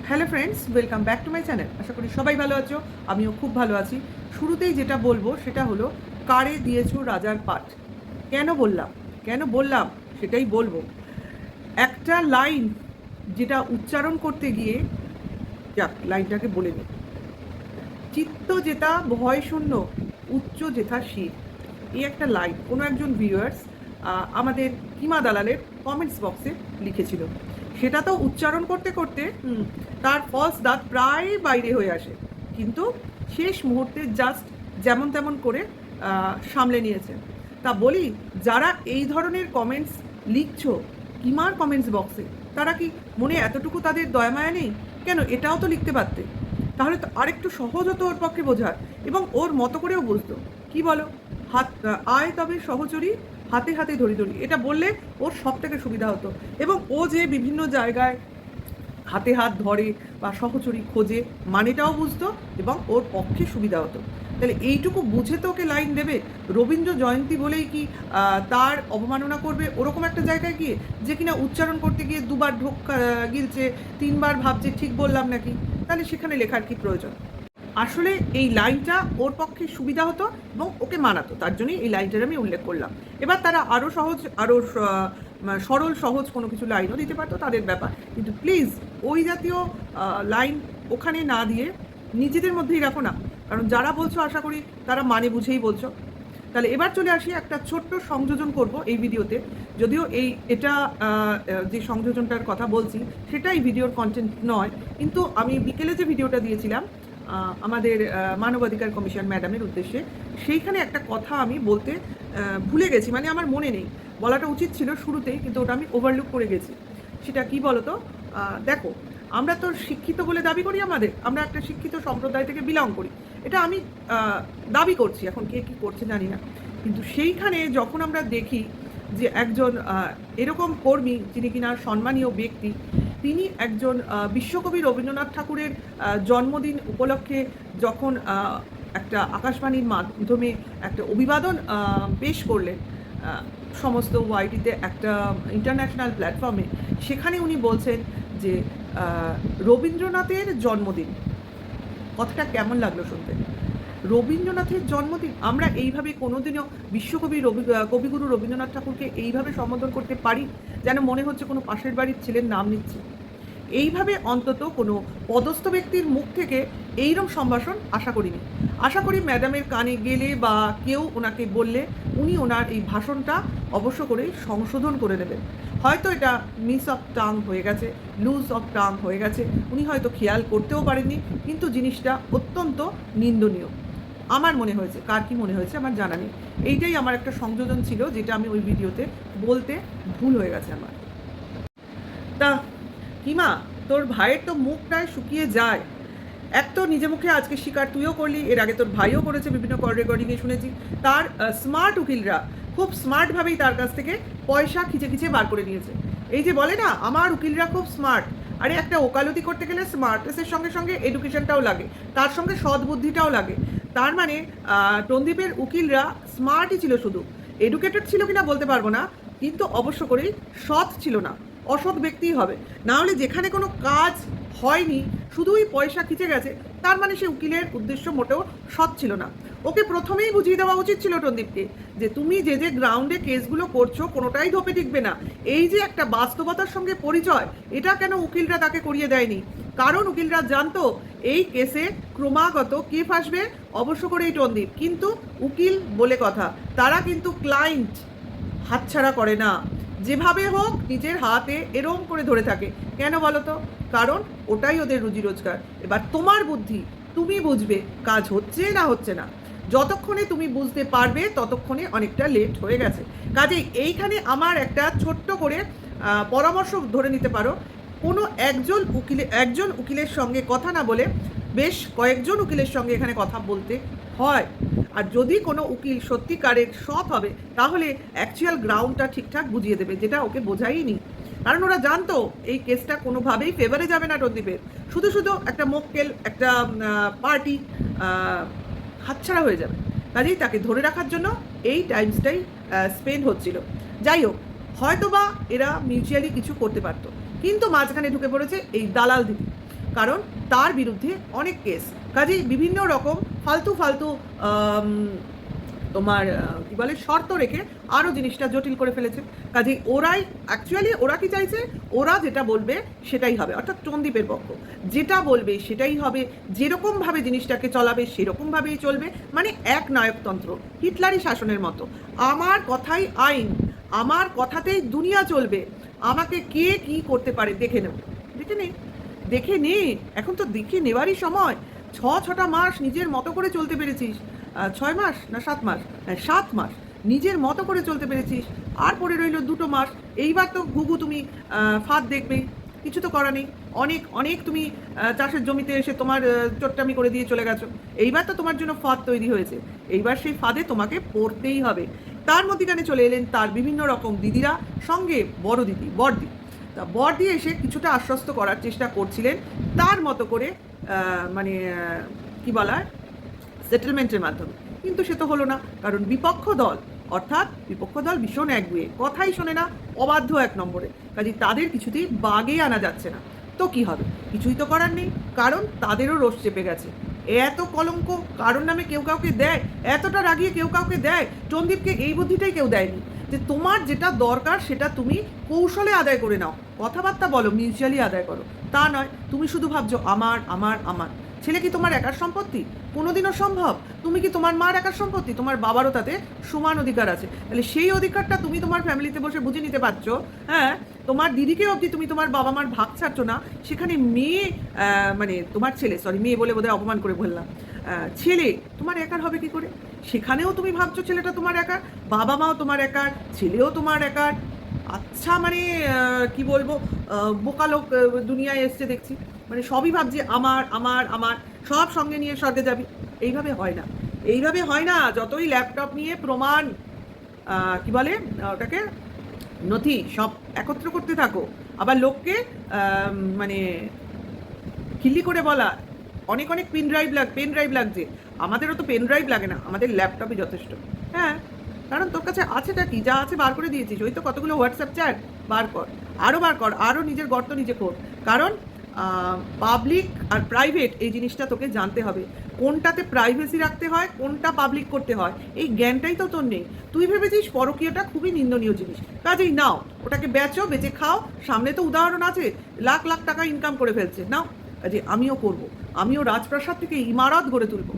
Hello friends, welcome back to my channel. আশা করি সবাই ভালো আছো, আমিও খুব ভালো আছি। শুরুতেই যেটা বলবো সেটা হলো, কারে দিয়েছো রাজার পাট। কেন বললাম সেটাই বলবো। একটা লাইন যেটা উচ্চারণ করতে গিয়ে, যাক লাইনটাকে বলে নিই। চিত্ত যেতা ভয় শূন্য, উচ্চ যেথা শির। এই একটা লাইন কোনো একজন ভিউয়ার্স আমাদের কিমা দালালের কমেন্টস বক্সে লিখেছিল। সেটা তো উচ্চারণ করতে করতে তার ফলস দাঁত প্রায় বাইরে হয়ে আসে, কিন্তু শেষ মুহূর্তে জাস্ট যেমন তেমন করে সামলে নিয়েছে। তা বলি, যারা এই ধরনের কমেন্টস লিখছো কিমার কমেন্টস বক্সে, তারা কি মনে এতটুকু তাদের দয়ামায়া নেই? কেন, এটাও তো লিখতে পারতে। তাহলে তো আরেকটু সহজ হতো ওর পক্ষে বোঝার, এবং ওর মতো করেও বুঝতো। কি বলো, হাত আয় তবে সহচরী, হাতে হাতে ধরি ধরি, এটা বললে ওর সব থেকে সুবিধা হতো। এবং ও যে বিভিন্ন জায়গায় হাতে হাত ধরে বা সহচরী খোঁজে, মানেটাও বুঝতো এবং ওর পক্ষে সুবিধা হতো। তাহলে এইটুকু বুঝে তো ওকে লাইন দেবে? রবীন্দ্র জয়ন্তী বলেই কি তার অবমাননা করবে ওরকম একটা জায়গায় গিয়ে, যে কিনা উচ্চারণ করতে গিয়ে দুবার ঢোক গিলছে, তিনবার ভাবছে ঠিক বললাম নাকি? তাহলে সেখানে লেখার কি প্রয়োজন? আসলে এই লাইনটা ওর পক্ষে সুবিধা হতো এবং ওকে মানাতো, তার জন্যই এই লাইনটার আমি উল্লেখ করলাম। এবার তারা আরও সহজ, আরও সরল সহজ কোনো কিছু লাইনও দিতে পারতো, তাদের ব্যাপার। কিন্তু প্লিজ ওই জাতীয় লাইন ওখানে না দিয়ে নিজেদের মধ্যেই রাখো না, কারণ যারা বলছো আশা করি তারা মানে বুঝেই বলছো। তাহলে এবার চলে আসি, একটা ছোট্ট সংযোজন করব এই ভিডিওতে। যদিও এটা যে সংযোজনটার কথা বলছি সেটা এই ভিডিওর কন্টেন্ট নয়, কিন্তু আমি বিকেলে যে ভিডিওটা দিয়েছিলাম আমাদের মানবাধিকার কমিশন ম্যাডামের উদ্দেশ্যে, সেইখানে একটা কথা আমি বলতে ভুলে গেছি, মানে আমার মনে নেই। বলাটা উচিত ছিল শুরুতেই, কিন্তু ওটা আমি ওভারলুক করে গেছি। সেটা কি বলো তো? দেখো, আমরা তো শিক্ষিত বলে দাবি করি, আমরা একটা শিক্ষিত সম্প্রদায় থেকে বিলং করি, এটা আমি দাবি করছি। এখন কে কী করছে জানি না, কিন্তু সেইখানে যখন আমরা দেখি যে একজন এরকম কর্মী, যিনি কিনা সম্মানীয় ব্যক্তি, তিনি একজন বিশ্বকবি রবীন্দ্রনাথ ঠাকুরের জন্মদিন উপলক্ষে যখন একটা আকাশবাণীর মাধ্যমে একটা অভিবাদন পেশ করলেন সমস্ত ওয়াইটিতে, একটা ইন্টারন্যাশনাল প্ল্যাটফর্মে, সেখানে উনি বলছেন যে রবীন্দ্রনাথের জন্মদিন। কথাটা কেমন লাগলো শুনতে? রবীন্দ্রনাথের জন্মদিন আমরা এইভাবে কোনোদিনও কবিগুরু রবীন্দ্রনাথ ঠাকুরকে এইভাবে সম্বোধন করতে পারি, যেন মনে হচ্ছে কোনো পাশের বাড়ির ছেলের নাম নিচ্ছে। এইভাবে অন্তত কোনো পদস্থ ব্যক্তির মুখ থেকে এইরকম সম্ভাষণ আশা করি ম্যাডামের কানে গেলে বা কেউ ওনাকে বললে উনি ওনার এই ভাষণটা অবশ্য করেই সংশোধন করে নেবেন। হয়তো এটা মিস অফ টাং হয়ে গেছে, লুজ অফ টাং হয়ে গেছে, উনি হয়তো খেয়াল করতেও পারেননি, কিন্তু জিনিসটা অত্যন্ত নিন্দনীয় আমার মনে হয়েছে। কার কি মনে হয়েছে আমার জানা নেই। এইটাই আমার একটা সংযোজন ছিল, যেটা আমি ওই ভিডিওতে বলতে ভুল হয়ে গেছে আমার। তা কিমা, তোর ভাইয়ের তো মুখ প্রায় শুকিয়ে যায়। এক তো নিজে মুখে আজকে স্বীকার তুইও করলি, এর আগে তোর ভাইও করেছে, বিভিন্ন কল রেকর্ডিংয়ে শুনেছি। তার স্মার্ট উকিলরা খুব স্মার্টভাবেই তার কাছ থেকে পয়সা খিচে খিচে বার করে নিয়েছে। এই যে বলে না, আমার উকিলরা খুব স্মার্ট। আরে একটা ওকালতি করতে গেলে স্মার্টনেসের সঙ্গে সঙ্গে এডুকেশনটাও লাগে, তার সঙ্গে সদ্বুদ্ধিটাও লাগে। তার মানে টন্দীপের উকিলরা স্মার্টই ছিল, শুধু এডুকেটেড ছিল কিনা বলতে পারবো না, কিন্তু অবশ্য করেই সৎ ছিল না। অসৎ ব্যক্তিই হবে, না হলে যেখানে কোনো কাজ হয়নি, শুধুই পয়সা খিচে গেছে, তার মানে সে উকিলের উদ্দেশ্য মোটেও সৎ ছিল না। ওকে প্রথমেই বুঝিয়ে দেওয়া উচিত ছিল টন্দীপকে, যে তুমি যে যে গ্রাউন্ডে কেসগুলো করছো কোনোটাই ধোপে টিকবে না। এই যে একটা বাস্তবতার সঙ্গে পরিচয়, এটা কেন উকিলরা তাকে করিয়ে দেয়নি? কারণ উকিলরা জানতো এই কেসে ক্রমাগত কে ফাঁসবে, অবশ্য করে এই টন্দীপ। কিন্তু উকিল বলে কথা, তারা কিন্তু ক্লায়েন্ট হাতছাড়া করে না, যেভাবে হোক নিজের হাতে এরম করে ধরে থাকে। কেন বলো তো? কারণ ওটাই ওদের রুজি রোজগার। এবার তোমার বুদ্ধি, তুমি বুঝবে কাজ হচ্ছে না হচ্ছে না। যতক্ষণে তুমি বুঝতে পারবে ততক্ষণে অনেকটা লেট হয়ে গেছে। কাজেই এইখানে আমার একটা ছোট্ট করে পরামর্শ ধরে নিতে পারো। কোনো একজন উকিলের সঙ্গে কথা না বলে বেশ কয়েকজন উকিলের সঙ্গে এখানে কথা বলতে হয়। আর যদি কোনো উকিল সত্যিকারের সৎ হবে, তাহলে অ্যাকচুয়াল গ্রাউন্ডটা ঠিকঠাক বুঝিয়ে দেবে, যেটা ওকে বোঝাইনি। কারণ ওরা জানতো এই কেসটা কোনোভাবেই ফেভারে যাবে না টন্দীপের। শুধু শুধু একটা মক্কেল, একটা পার্টি হাতছাড়া হয়ে যাবে। কাজেই তাকে ধরে রাখার জন্য এই টাইমসটাই স্পেন্ড হচ্ছিল। যাই হোক, হয়তো বা এরা মিউচুয়ালি কিছু করতে পারতো, কিন্তু মাঝখানে ঢুকে পড়েছে এই দালাল দিদি। কারণ তার বিরুদ্ধে অনেক কেস, কাজেই বিভিন্ন রকম ফালতু ফালতু তোমার কি বলে শর্ত রেখে আরও জিনিসটা জটিল করে ফেলেছে। কাজেই ওরাই অ্যাকচুয়ালি ওরা কি চাইছে, ওরা যেটা বলবে সেটাই হবে, অর্থাৎ চন্দীপের পক্ষ যেটা বলবে সেটাই হবে, যেরকমভাবে জিনিসটাকে চলাবে সেরকমভাবেই চলবে, মানে এক নায়কতন্ত্র, হিটলারি শাসনের মতো। আমার কথাই আইন, আমার কথাতেই দুনিয়া চলবে, আমাকে কে কি করতে পারে দেখে নেব, দেখে নে, দেখে নে, এখন তো দেখে নেওয়ারই সময়। ছটা মাস নিজের মতো করে চলতে পেরেছিস, 6 মাস না 7 মাস, 7 মাস নিজের মতো করে চলতে পেরেছিস, আর পড়ে রইল 2 মাস। এইবার তো ঘুঘু তুমি ফাঁদ দেখবে, কিছু তো করা নেই। অনেক অনেক তুমি চাষের জমিতে এসে তোমার চট্টামি করে দিয়ে চলে গেছো, এইবার তো তোমার জন্য ফাঁদ তৈরি হয়েছে, এইবার সেই ফাঁদে তোমাকে পড়তেই হবে। তার মধ্যিখানে চলে এলেন তার বিভিন্ন রকম দিদিরা, সঙ্গে বড় দিদি বড়দি। তা বড়দি এসে কিছুটা আশ্বস্ত করার চেষ্টা করছিলেন তার মতো করে, মানে কি বলা হয়, সেটেলমেন্টের মাধ্যমে, কিন্তু সে তো হলো না, কারণ বিপক্ষ দল, অর্থাৎ বিপক্ষ দল ভীষণ একগুঁয়ে, কথাই শোনে না, অবাধ্য 1 নম্বরে। কাজে তাদের কিছুতেই বাগে আনা যাচ্ছে না, তো কি হবে, কিছুই তো করার নেই, কারণ তাদেরও রোষ চেপে গেছে। এত কলঙ্ক কারোর নামে কেউ কাউকে দেয়, এতটা রাগিয়ে কেউ কাউকে দেয়। চন্দীপকে এই বুদ্ধিটাই কেউ দেয়নি যে তোমার যেটা দরকার সেটা তুমি কৌশলে আদায় করে নাও, কথাবার্তা বলো, মিউচুয়ালি আদায় করো, তা নয় তুমি শুধু ভাবছো আমার আমার আমার। ছেলে কি তোমার একার সম্পত্তি? কোনোদিনও সম্ভব? তুমি কি তোমার মার একার সম্পত্তি? তোমার বাবারও তাতে সমান অধিকার আছে। তাহলে সেই অধিকারটা তুমি তোমার ফ্যামিলিতে বসে বুঝে নিতে পারছো। হ্যাঁ, তোমার দিদিকে অবধি তুমি তোমার বাবা মার ভাগ ছাড়ছো না, সেখানে মেয়ে, মানে তোমার ছেলে, সরি মেয়ে বলে বোধহয় অপমান করে বললাম, ছেলে তোমার একার হবে কি করে? সেখানেও তুমি ভাবছো ছেলেটা তোমার একার, বাবা মাও তোমার একার, ছেলেও তোমার একার। আচ্ছা, মানে কি বলবো, বোকা লোক দুনিয়ায় এসছে দেখছি, মানে সবই ভাবছি আমার আমার আমার, সব সঙ্গে নিয়ে স্বর্গে যাবি। এইভাবে হয় না, এইভাবে হয় না। যতই ল্যাপটপ নিয়ে প্রমাণ, কি বলে ওটাকে, নথি সব একত্র করতে থাকো, আবার লোককে মানে খিল্লি করে বলা, অনেক অনেক পেন ড্রাইভ লাগছে, আমাদেরও তো পেন ড্রাইভ লাগে না, আমাদের ল্যাপটপই যথেষ্ট। হ্যাঁ, কারণ তোর কাছে আছেটা কি, যা আছে বার করে দিয়েছিস, ওই তো কতগুলো হোয়াটসঅ্যাপ চ্যাট, বার কর, বার কর, আরও নিজের গর্ত নিজে কর। কারণ পাবলিক আর প্রাইভেট এই জিনিসটা তোকে জানতে হবে, কোনটাতে প্রাইভেসি রাখতে হয়, কোনটা পাবলিক করতে হয়, এই জ্ঞানটাই তো তোর নেই। তুই ভেবেছিস পরকীয়টা খুবই নিন্দনীয় জিনিস, কাজেই নাও ওটাকে বেচো, বেচে খাও, সামনে তো উদাহরণ আছে, লাখ লাখ টাকা ইনকাম করে ফেলছে, নাও। কাজে আমিও করব, আমিও রাজপ্রাসাদ থেকে ইমারত গড়ে তুলব,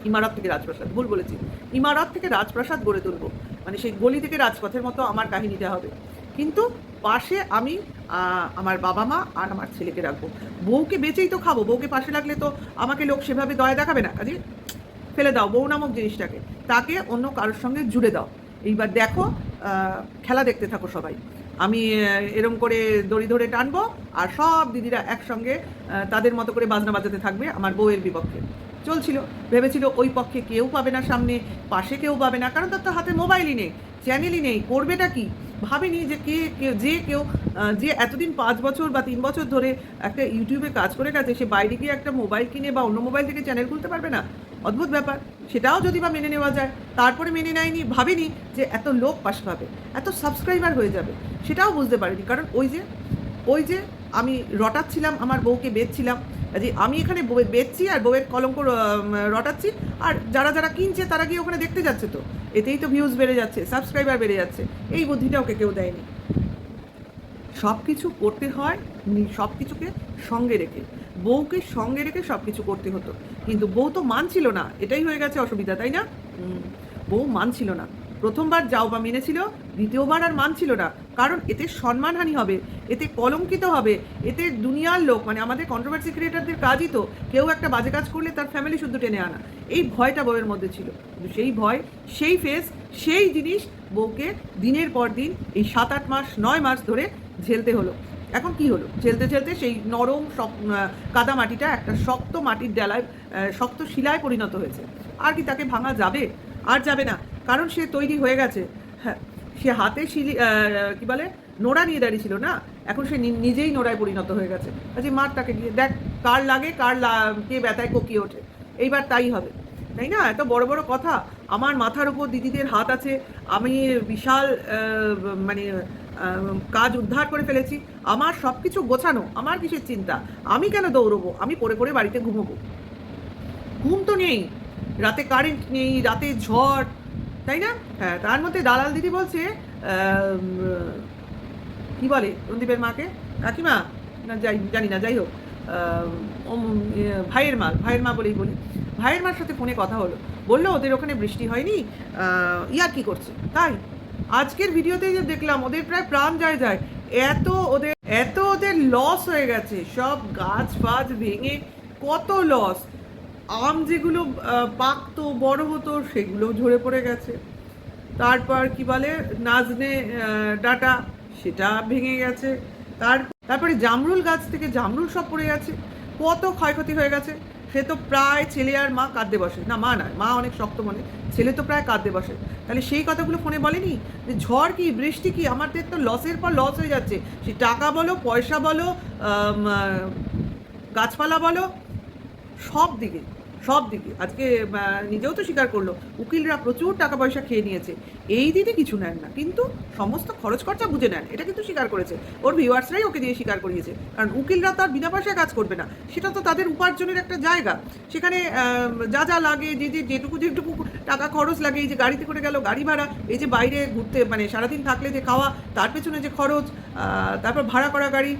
ইমারত থেকে রাজপ্রাসাদ, ভুল বলেছি, ইমারত থেকে রাজপ্রাসাদ গড়ে তুলব, মানে সেই গলি থেকে রাজপথের মতো আমার কাহিনীটা হবে। কিন্তু পাশে আমি আমার বাবা মা আর আমার ছেলেকে রাখবো। বউকে বেঁচেই তো খাবো, বউকে পাশে রাখলে তো আমাকে লোক সেভাবে দয়া দেখাবে না, কাজে ফেলে দাও বউ নামক জিনিসটাকে, তাকে অন্য কারোর সঙ্গে জুড়ে দাও। এইবার দেখো, খেলা দেখতে থাকো সবাই, আমি এরম করে দড়ি ধরে টানবো, আর সব দিদিরা একসঙ্গে তাদের মতো করে বাজনা বাজাতে থাকবে আমার বউয়ের বিপক্ষে। চলছিল, ভেবেছিল ওই পক্ষে কেউ পাবে না সামনে, পাশে কেউ পাবে না, কারণ তার তো হাতে মোবাইলই নেই, চ্যানেলই নেই, করবেটা কি। ভাবিনি যে কেউ যে এতদিন 5 বছর বা 3 বছর ধরে একটা ইউটিউবে কাজ করে গেছে, সে বাইরে গিয়ে একটা মোবাইল কিনে বা অন্য মোবাইল থেকে চ্যানেল খুলতে পারবে না। অদ্ভুত ব্যাপার, সেটাও যদি বা মেনে নেওয়া যায়। তারপরে মেনে নেয়নি, ভাবিনি যে এত লোক পাশে পাবে, এত সাবস্ক্রাইবার হয়ে যাবে, সেটাও বুঝতে পারিনি। কারণ ওই যে আমি রটাচ্ছিলাম, আমার বউকে বেচছিলাম, যে আমি এখানে বেচছি আর বউয়ের কলঙ্ক রটাচ্ছি, আর যারা যারা কিনছে তারা গিয়ে ওখানে দেখতে যাচ্ছে, তো এতেই তো ভিউজ বেড়ে যাচ্ছে, সাবস্ক্রাইবার বেড়ে যাচ্ছে। এই বুদ্ধিটা ওকে কেউ দেয়নি। সব কিছু করতে হয় সব কিছুকে সঙ্গে রেখে, বউকে সঙ্গে রেখে সব কিছু করতে হতো, কিন্তু বউ তো মানছিল না, এটাই হয়ে গেছে অসুবিধা, তাই না? বউ মানছিল না। প্রথমবার যাও বা মেনেছিল, দ্বিতীয়বার আর মানছিল না, কারণ এতে সম্মানহানি হবে, এতে কলঙ্কিত হবে, এতে দুনিয়ার লোক, মানে আমাদের কন্ট্রোভার্সি ক্রিয়েটারদের কাজই তো কেউ একটা বাজে কাজ করলে তার ফ্যামিলি শুদ্ধ টেনে আনা। এই ভয়টা বউয়ের মধ্যে ছিল, কিন্তু সেই ভয়, সেই ফেস, সেই জিনিস বউকে দিনের পর দিন এই 7-8 মাস 9 মাস ধরে ঝেলতে হলো। এখন কি হলো, ঝেলতে ঝেলতে সেই নরম কাদা মাটিটা একটা শক্ত মাটির ডালায়, শক্ত শিলায় পরিণত হয়েছে। আর কি তাকে ভাঙা যাবে? আর যাবে না, কারণ সে তৈরি হয়ে গেছে। হ্যাঁ, সে হাতে কি বলে নোড়া নিয়ে দাঁড়িয়েছিল না, এখন সে নিজেই নোড়ায় পরিণত হয়ে গেছে। আচ্ছা, মার তাকে গিয়ে দেখ, কার লাগে কে ব্যথায় কোকিয়ে ওঠে, এইবার তাই হবে, তাই না? এত বড় বড় কথা, আমার মাথার উপর দিদিদের হাত আছে, আমি বিশাল মানে কাজ উদ্ধার করে ফেলেছি, আমার সব কিছু গোছানো, আমার কিসের চিন্তা, আমি কেন দৌড়বো, আমি পড়ে পড়ে বাড়িতে ঘুমোবো? ঘুম তো নেই, রাতে কারেন্ট নেই, রাতে ঝড়, তাই না? হ্যাঁ, তার মধ্যে দালাল দিদি বলছে কি বলে রন্দীপের মাকে, কাকিমা না জানি না, যাই হোক, ভাইয়ের মা বলেই বলি, ভাইয়ের মার সাথে ফোনে কথা হলো, বললো ওদের ওখানে বৃষ্টি হয়নি, ইয়ার কি করছে। তাই আজকের ভিডিওতেই যে দেখলাম ওদের প্রায় প্রাণ যায়, এত ওদের লস হয়ে গেছে, সব গাছ ফাছ ভেঙে কত লস, আম যেগুলো পাকতো বড় হতো সেগুলো ঝরে পড়ে গেছে, তারপর কি বলে নাজনে ডাটা সেটা ভেঙে গেছে, তারপরে জামরুল গাছ থেকে জামরুল সব পড়ে গেছে, কত ক্ষয়ক্ষতি হয়ে গেছে। সে তো প্রায় ছেলে আর মা কাঁদতে বসে, না মা নয়, মা অনেক শক্ত মনে, ছেলে তো প্রায় কাঁদতে বসে। তাহলে সেই কথাগুলো ফোনে বলেনি যে ঝড় কি বৃষ্টি কি, আমাদের তো লসের পর লস হয়ে যাচ্ছে, সে টাকা বলো, পয়সা বলো, গাছপালা বলো, সব দিকে আজকে নিজেও তো স্বীকার করলো উকিলরা প্রচুর টাকা পয়সা খেয়ে নিয়েছে, এই দিদি কিছু নেন না, কিন্তু সমস্ত খরচ খরচা বুঝে নেন, এটা কিন্তু স্বীকার করেছে, ওর ভিউয়ার্সরাই ওকে দিয়ে স্বীকার করিয়েছে। কারণ উকিলরা তো আর বিনা পয়সায় কাজ করবে না, সেটা তো তাদের উপার্জনের একটা জায়গা, সেখানে যা যা লাগে, যেটুকু টাকা খরচ লাগে, এই যে গাড়িতে করে গেল গাড়ি ভাড়া, এই যে বাইরে ঘুরতে মানে সারাদিন থাকলে যে খাওয়া, তার পেছনে যে খরচ, তারপর ভাড়া করা গাড়ি,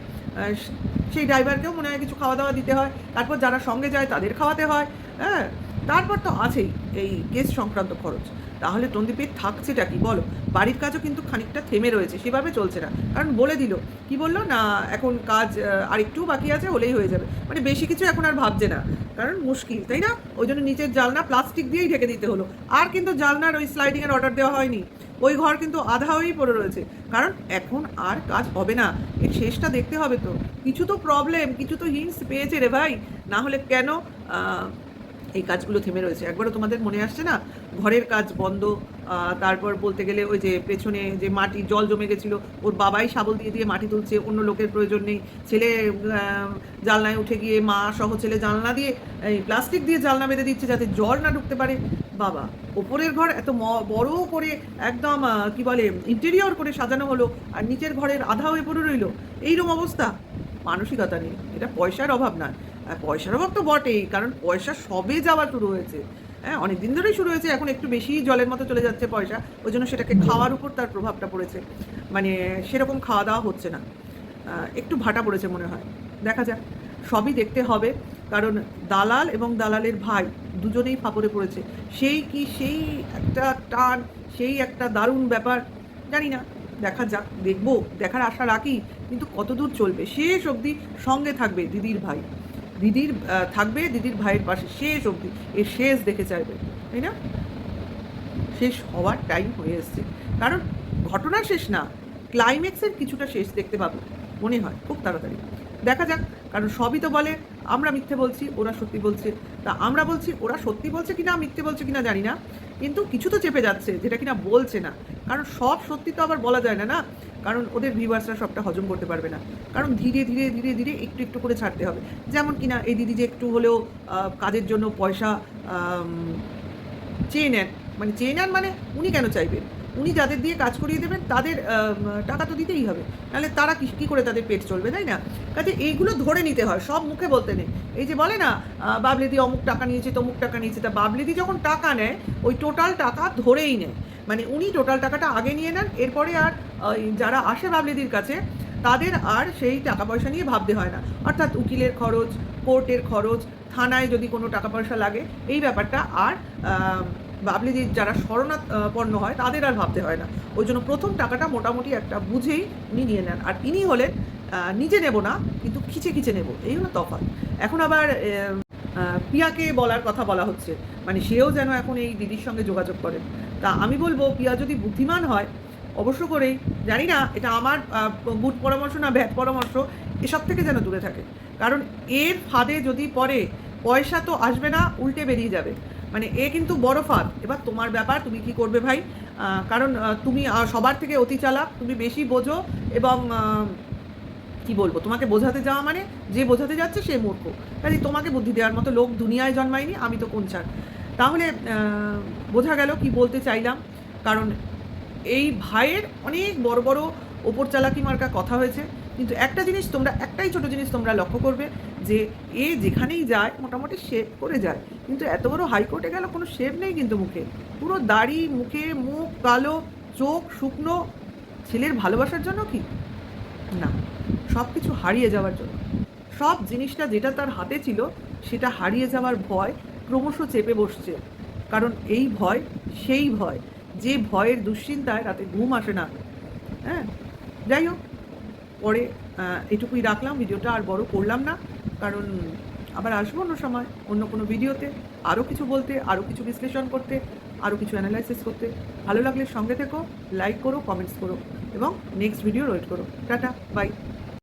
সেই ড্রাইভারকেও মনে হয় কিছু খাওয়া দাওয়া দিতে হয়, তারপর যারা সঙ্গে যায় তাদের খাওয়াতে হয়, হ্যাঁ, তারপর তো আছেই এই কেস সংক্রান্ত খরচ। তাহলে তন্দীপের থাকছেটা কি বলো? বাড়ির কাজও কিন্তু খানিকটা থেমে রয়েছে, সেভাবে চলছে না, কারণ বলে দিল কি বললো না, এখন কাজ আর একটু বাকি আছে, হলেই হয়ে যাবে, মানে বেশি কিছু এখন আর ভাবছে না, কারণ মুশকিল, তাই না? ওই জন্য নিচের জানলা প্লাস্টিক দিয়েই ঢেকে দিতে হলো, আর কিন্তু জানলার ওই স্লাইডিংয়ের অর্ডার দেওয়া হয়নি, ওই ঘর কিন্তু আধা হয়েই পড়ে রয়েছে, কারণ এখন আর কাজ হবে না, এর শেষটা দেখতে হবে তো, কিছু তো প্রবলেম, কিছু তো হিন্টস পেয়েছে রে ভাই, না হলে কেন এই কাজগুলো থেমে রয়েছে? একবারও তোমাদের মনে আসছে না ঘরের কাজ বন্ধ, তারপর বলতে গেলে ওই যে পেছনে যে মাটি জল জমে গেছিলো, ওর বাবাই শাবল দিয়ে দিয়ে মাটি তুলছে, অন্য লোকের প্রয়োজন নেই, ছেলে জানলায় উঠে গিয়ে মা সহ ছেলে জানলা দিয়ে এই প্লাস্টিক দিয়ে জানলা বেঁধে দিচ্ছে যাতে জল না ঢুকতে পারে। বাবা, ওপরের ঘর এত বড় করে একদম কি বলে ইন্টেরিয়র করে সাজানো হলো, আর নিচের ঘরের আধা হয়ে পড়ে রইলো, এইরকম অবস্থা। মানসিকতা নেই, এটা পয়সার অভাব না, পয়সার অভাব তো বটেই, কারণ পয়সা সবে যাওয়া শুরু হয়েছে, হ্যাঁ অনেক দিন ধরেই শুরু হয়েছে, এখন একটু বেশি জলের মতো চলে যাচ্ছে পয়সা, ওই জন্য সেটাকে খাওয়ার উপর তার প্রভাবটা পড়েছে, মানে সেরকম খাওয়া দাওয়া হচ্ছে না, একটু ভাটা পড়েছে মনে হয়, দেখা যাক, সবই দেখতে হবে, কারণ দালাল এবং দালালের ভাই দুজনেই ফাপড়ে পড়েছে, সেই একটা টান, সেই একটা দারুণ ব্যাপার, জানি না, দেখা যাক, দেখবো, দেখার আশা রাখি, কিন্তু কতদূর চলবে, শেষ অবধি সঙ্গে থাকবে দিদির ভাই, থাকবে দিদির ভাইয়ের পাশে শেষ অবধি, এর শেষ দেখে চাইবে, তাই না? শেষ হওয়ার টাইম হয়ে এসছে, কারণ ঘটনার শেষ না, ক্লাইম্যাক্সের কিছুটা শেষ দেখতে পাবো মনে হয় খুব তাড়াতাড়ি, দেখা যাক, কারণ সবই তো বলে আমরা মিথ্যে বলছি, ওরা সত্যি বলছে, তা আমরা বলছি ওরা সত্যি বলছে কিনা মিথ্যে বলছে কিনা জানি না, কিন্তু কিছু তো চেপে যাচ্ছে যেটা কিনা বলছে না, কারণ সব সত্যি তো আবার বলা যায় না, না, কারণ ওদের ভিউয়ার্সরা সবটা হজম করতে পারবে না, কারণ ধীরে ধীরে ধীরে ধীরে একটু একটু করে ছাড়তে হবে, যেমন কিনা এই দিদি যে একটু হলেও কাজের জন্য পয়সা চেয়ে নেন, মানে চেয়ে নেন মানে উনি কেন চাইবেন, উনি যাদের দিয়ে কাজ করিয়ে দেবেন তাদের টাকা তো দিতেই হবে, নাহলে তারা কী করে তাদের পেট চলবে, তাই না? কাজে এইগুলো ধরে নিতে হয়, সব মুখে বলতে নেই, এই যে বলে না বাবলিদি অমুক টাকা নিয়েছে তমুক টাকা নিয়েছে, তা বাবলিদি যখন টাকা নেয় ওই টোটাল টাকা ধরেই নেয়, মানে উনি টোটাল টাকাটা আগে নিয়ে নেন, এরপরে আর যারা আসে বাবলিদির কাছে তাদের আর সেই টাকা পয়সা নিয়ে ভাবতে হয় না, অর্থাৎ উকিলের খরচ, কোর্টের খরচ, থানায় যদি কোনো টাকা পয়সা লাগে, এই ব্যাপারটা আর বাবলিদির যারা শরণাপন্ন হয় তাদের আর ভাবতে হয় না, ওই জন্য প্রথম টাকাটা মোটামুটি একটা বুঝেই উনি নিয়ে নেন, আর ইনি হলেন নিজে নেব না কিন্তু খিচে খিচে নেব, এই হলো তফাৎ। এখন আবার পিয়াকে বলার কথা বলা হচ্ছে, মানে সেও যেন এখন এই দিদির সঙ্গে যোগাযোগ করেন, তা আমি বলবো পিয়া যদি বুদ্ধিমান হয় অবশ্য করেই, জানি না এটা আমার গুড পরামর্শ না ব্যাড পরামর্শ, এসব থেকে যেন দূরে থাকে, কারণ এর ফাঁদে যদি পড়ে পয়সা তো আসবে না, উল্টে বেরিয়ে যাবে, মানে এ কিন্তু বড় ফাঁদ। এবার তোমার ব্যাপার, তুমি কি করবে ভাই, কারণ তুমি সবার থেকে অতি চালাক, তুমি বেশি বোঝো, এবং কি বলবো, তোমাকে বোঝাতে যাওয়া মানে যে বোঝাতে যাচ্ছে সে মূর্খ, কাজে তোমাকে বুদ্ধি দেওয়ার মতো লোক দুনিয়ায় জন্মায়নি, আমি তো কোন ছাড়। তাহলে বোঝা গেল কি বলতে চাইলাম, কারণ এই ভাইয়ের অনেক বড় বড় ওপর চালাকি মার্কা কথা হয়েছে, কিন্তু একটা জিনিস তোমরা, একটাই ছোটো জিনিস তোমরা লক্ষ্য করবে যে এ যেখানেই যায় মোটামুটি শেভ করে যায়, কিন্তু এত বড় হাইকোর্টে গেল কোনো শেভ নেই কিন্তু মুখে, পুরো দাড়ি, মুখ কালো, চোখ শুকনো। ছেলের ভালোবাসার জন্য কি না, সব কিছু হারিয়ে যাওয়ার জন্য। সব জিনিসটা যেটা তার হাতে ছিল সেটা হারিয়ে যাওয়ার ভয় ক্রমশ চেপে বসছে। কারণ এই ভয় সেই ভয়, যে ভয়ের দুশ্চিন্তায় রাতে ঘুম আসে না। হ্যাঁ, যাই হোক, পরে এটুকুই রাখলাম, ভিডিওটা আর বড় করলাম না, কারণ আবার আসবো অন্য সময় অন্য কোনো ভিডিওতে আরও কিছু বলতে, আরও কিছু বিশ্লেষণ করতে, আরও কিছু অ্যানালাইসিস করতে। ভালো লাগলে সঙ্গে থেকো, লাইক করো, কমেন্টস করো এবং নেক্সট ভিডিও ওয়েট করো। Tata, by.